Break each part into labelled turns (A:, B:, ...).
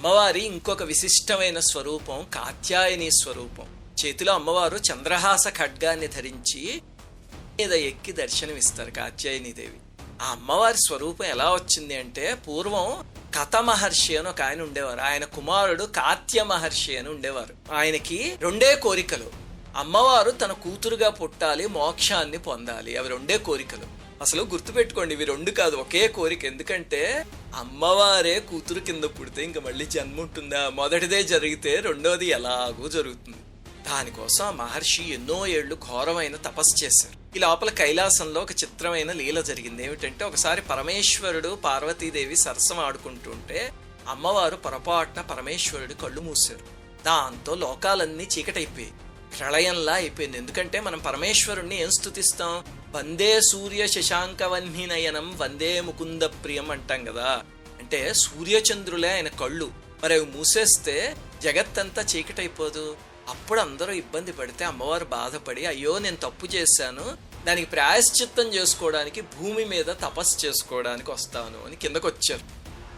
A: అమ్మవారి ఇంకొక విశిష్టమైన స్వరూపం కాత్యాయని స్వరూపం. చేతిలో అమ్మవారు చంద్రహాస ఖడ్గాన్ని ధరించి మీద ఎక్కి దర్శనమిస్తారు కాత్యాయనీదేవి. ఆ అమ్మవారి స్వరూపం ఎలా వచ్చింది అంటే, పూర్వం కథ మహర్షి అని ఒక ఆయన ఉండేవారు. ఆయన కుమారుడు కాత్య మహర్షి అని ఉండేవారు. ఆయనకి రెండే కోరికలు. అమ్మవారు తన కూతురుగా పుట్టాలి, మోక్షాన్ని పొందాలి. అవి రెండే కోరికలు. అసలు గుర్తుపెట్టుకోండి, ఇవి రెండు కాదు, ఒకే కోరిక. ఎందుకంటే అమ్మవారే కూతురు కింద పుడితే ఇంక మళ్ళీ జన్మ ఉంటుందా? మొదటిదే జరిగితే రెండోది ఎలాగూ జరుగుతుంది. దానికోసం ఆ మహర్షి ఎన్నో ఏళ్లు ఘోరమైన తపస్సు చేశారు. ఈ లోపల కైలాసంలో ఒక చిత్రమైన లీల జరిగింది. ఏమిటంటే, ఒకసారి పరమేశ్వరుడు పార్వతీదేవి సరసం ఆడుకుంటుంటే అమ్మవారు పొరపాటున పరమేశ్వరుడు కళ్ళు మూశారు. దాంతో లోకాలన్నీ చీకటైపోయాయి, ప్రళయంలా అయిపోయింది. ఎందుకంటే మనం పరమేశ్వరుణ్ణి ఏం స్తుతిస్తాం? వందే సూర్య శశాంకవన్నినయనం వందే ముకుంద ప్రియం అంటాం కదా. అంటే సూర్యచంద్రులే ఆయన కళ్ళు. మరి అవి మూసేస్తే జగత్తంతా చీకటైపోదు. అప్పుడు అందరూ ఇబ్బంది పడితే అమ్మవారు బాధపడి, అయ్యో నేను తప్పు చేశాను, దానికి ప్రాయశ్చిత్తం చేసుకోవడానికి భూమి మీద తపస్సు చేసుకోవడానికి వస్తాను అని కిందకు వచ్చారు.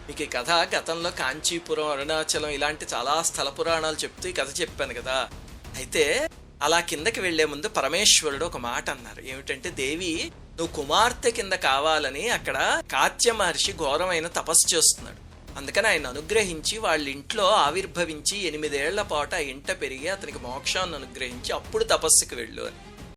A: మీకు ఈ కథ గతంలో కాంచీపురం, అరుణాచలం ఇలాంటి చాలా స్థల పురాణాలు చెప్తూ ఈ కథ చెప్పాను కదా. అయితే అలా కిందకి వెళ్లే ముందు పరమేశ్వరుడు ఒక మాట అన్నారు. ఏమిటంటే, దేవి నువ్వు కుమార్తె కింద కావాలని అక్కడ కాత్య మహర్షి ఘోరమైన తపస్సు చేస్తున్నాడు. అందుకని ఆయన అనుగ్రహించి వాళ్ళ ఇంట్లో ఆవిర్భవించి 8 ఏళ్ల పాటు ఆ ఇంట పెరిగి అతనికి మోక్షాన్ని అనుగ్రహించి అప్పుడు తపస్సుకి వెళ్ళు అని.